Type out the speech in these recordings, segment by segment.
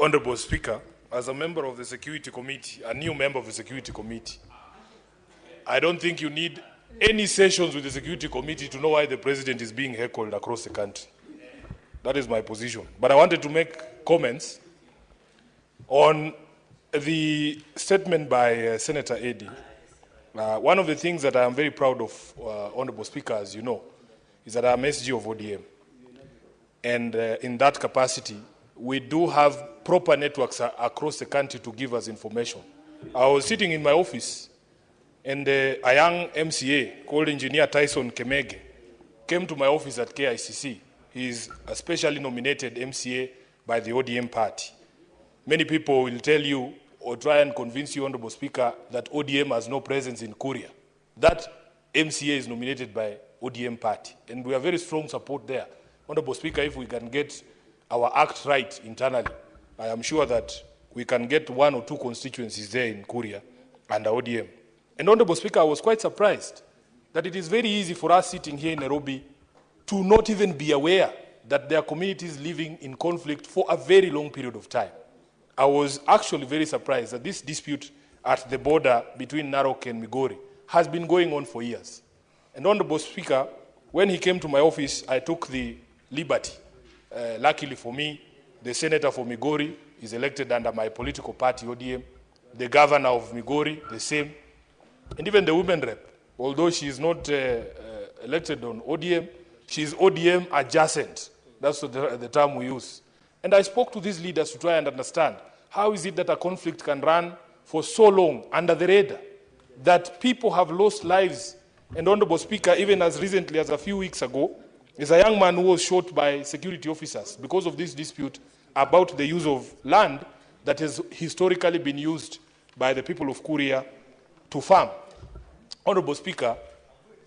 Honorable Speaker, as a member of the Security Committee, a new member of the Security Committee, I don't think you need any sessions with the Security Committee to know why the President is being heckled across the country. That is my position. But I wanted to make comments on the statement by Senator Eddy. One of the things that I am very proud of, Honorable Speaker, as you know, is that I am SG of ODM. And in that capacity, we do have proper networks across the country to give us information. I was sitting in my office, and a young MCA called Engineer Tyson Kemege came to my office at KICC. He is a specially nominated MCA by the ODM party. Many people will tell you or try and convince you, Honorable Speaker, that ODM has no presence in Kuria. That MCA is nominated by ODM party, and we have very strong support there. Honorable Speaker, if we can get our act right internally, I am sure that we can get 1 or 2 constituencies there in Kuria under ODM. And Honorable Speaker, I was quite surprised that it is very easy for us sitting here in Nairobi to not even be aware that there are communities living in conflict for a very long period of time. I was actually very surprised that this dispute at the border between Narok and Migori has been going on for years. And Honorable Speaker, when he came to my office, I took the liberty. Luckily for me, the senator for Migori is elected under my political party, ODM. The governor of Migori, the same. And even the women rep, although she is not elected on ODM, she is ODM adjacent. That's the term we use. And I spoke to these leaders to try and understand how is it that a conflict can run for so long under the radar, that people have lost lives. And Honorable Speaker, even as recently as a few weeks ago, is a young man who was shot by security officers because of this dispute about the use of land that has historically been used by the people of Kuria to farm. Honorable Speaker,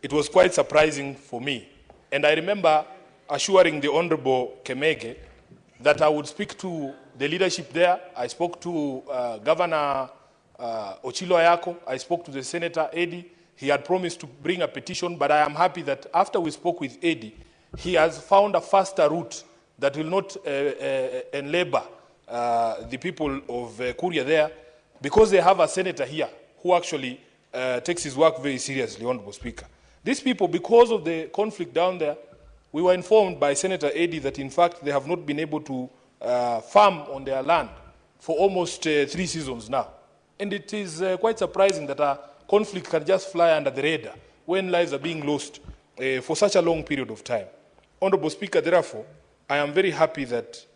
it was quite surprising for me. And I remember assuring the Honorable Kemege that I would speak to the leadership there. I spoke to Governor Ochilo Ayako. I spoke to the Senator Eddy. He had promised to bring a petition, but I am happy that after we spoke with Eddy, he has found a faster route that will not enlabor the people of Kuria there, because they have a senator here who actually takes his work very seriously, Honorable Speaker. These people, because of the conflict down there, we were informed by Senator Eddy that in fact they have not been able to farm on their land for almost 3 seasons now. And it is quite surprising that a conflict can just fly under the radar when lives are being lost for such a long period of time. Honorable Speaker, therefore, I am very happy that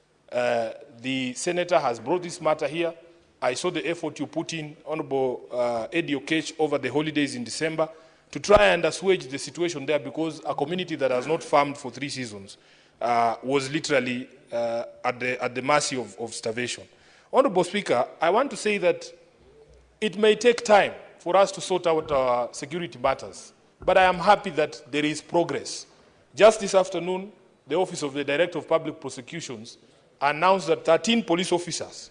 the Senator has brought this matter here. I saw the effort you put in, Honorable Eddy Okech, over the holidays in December to try and assuage the situation there, because a community that has not farmed for 3 seasons was literally at the mercy of starvation. Honorable Speaker, I want to say that it may take time for us to sort out our security matters, but I am happy that there is progress. Just this afternoon, the Office of the Director of Public Prosecutions announced that 13 police officers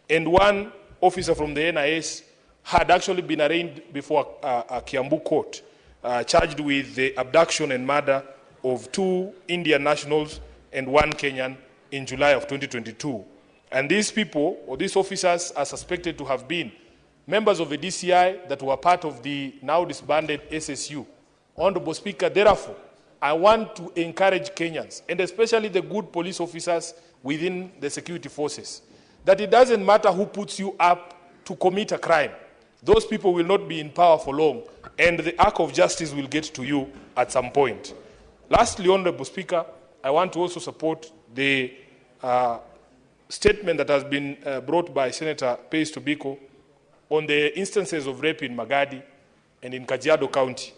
and 1 officer from the NIS had actually been arraigned before a Kiambu court, charged with the abduction and murder of 2 Indian nationals and 1 Kenyan in July of 2022. And these people, or these officers, are suspected to have been members of the DCI that were part of the now disbanded SSU. Honorable Speaker, therefore, I want to encourage Kenyans, and especially the good police officers within the security forces, that it doesn't matter who puts you up to commit a crime. Those people will not be in power for long, and the arc of justice will get to you at some point. Lastly, Honorable Speaker, I want to also support the statement that has been brought by Senator Pace Tobiko on the instances of rape in Magadi and in Kajiado County.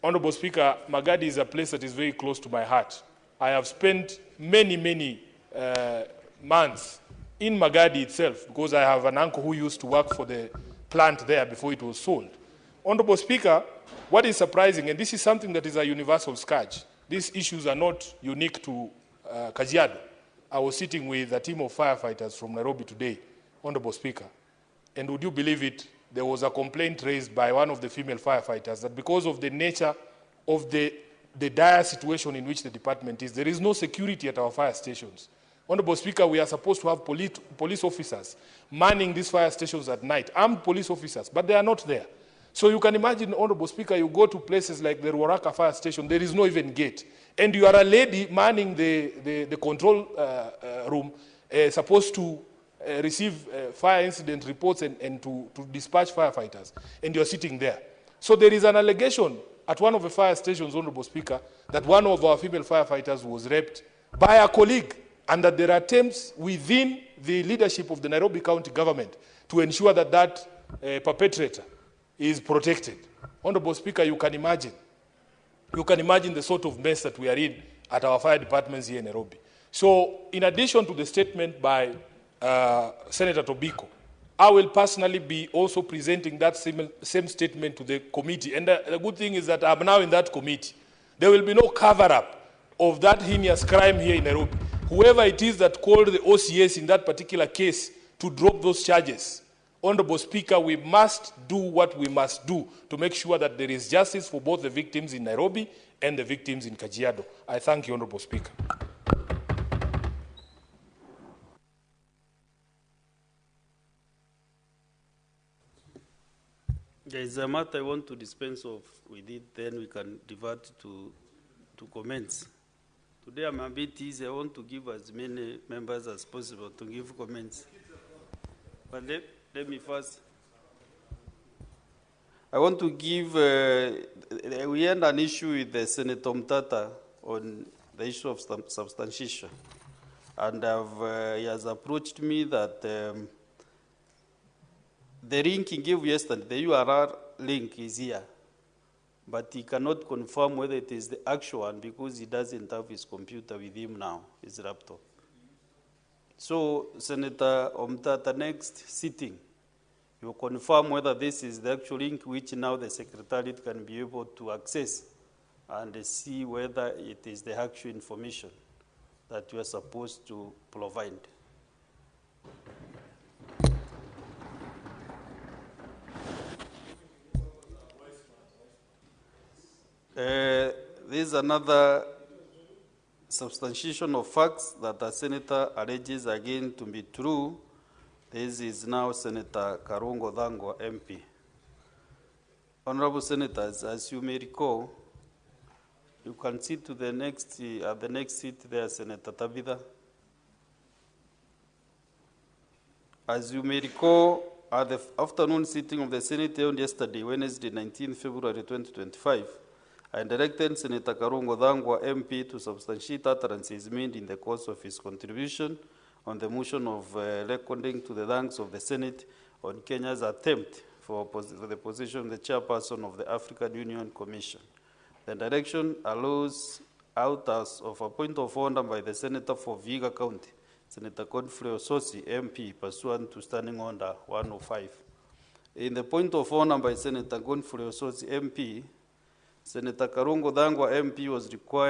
Honorable Speaker, Magadi is a place that is very close to my heart. I have spent many months in Magadi itself, because I have an uncle who used to work for the plant there before it was sold. Honorable Speaker, what is surprising, and this is something that is a universal scourge, these issues are not unique to Kajiado. I was sitting with a team of firefighters from Nairobi today, Honorable Speaker, and would you believe it, there was a complaint raised by one of the female firefighters that because of the nature of the dire situation in which the department is, there is no security at our fire stations. Honorable Speaker, we are supposed to have police officers manning these fire stations at night, armed police officers, but they are not there. So you can imagine, Honorable Speaker, you go to places like the Ruaraka fire station, there is no even gate. And you are a lady manning the control room, supposed to receive fire incident reports and to dispatch firefighters, and you're sitting there. So there is an allegation at one of the fire stations, Honorable Speaker, that one of our female firefighters was raped by a colleague, and that there are attempts within the leadership of the Nairobi County government to ensure that that perpetrator is protected. Honorable Speaker, you can imagine the sort of mess that we are in at our fire departments here in Nairobi. So in addition to the statement by Senator Tobiko, I will personally be also presenting that same statement to the committee. And the good thing is that I'm now in that committee. There will be no cover-up of that heinous crime here in Nairobi. Whoever it is that called the OCS in that particular case to drop those charges, Honorable Speaker, we must do what we must do to make sure that there is justice for both the victims in Nairobi and the victims in Kajiado. I thank you, Honorable Speaker. There is a matter I want to dispense with it, then we can divert to comments. Today I'm a bit easy. I want to give as many members as possible to give comments. But let me first. I want to give, we had an issue with the Senator Mtata on the issue of substantiation. And he has approached me that the link he gave yesterday, the URL link is here. But he cannot confirm whether it is the actual one because he doesn't have his computer with him now, his laptop. So, Senator Omtata, next sitting, you confirm whether this is the actual link which now the Secretariat can be able to access and see whether it is the actual information that you are supposed to provide. There is another substantiation of facts that the Senator alleges again to be true. This is now Senator Karungo Dhangwa, MP. Honorable Senators, as you may recall, you can sit to the next, at the next seat there, Senator Tabitha. As you may recall, at the afternoon sitting of the Senate held yesterday, Wednesday, 19 February 2025, I directed Senator Karungo Dhangwa, MP, to substantiate utterances made in the course of his contribution on the motion of recording to the thanks of the Senate on Kenya's attempt for the position of the chairperson of the African Union Commission. The direction allows out of a point of order by the Senator for Vihiga County, Senator Godfrey Ososi, MP, pursuant to Standing Order 105. In the point of order by Senator Godfrey Ososi, MP, Senator Karungo Dhangwa, MP, was required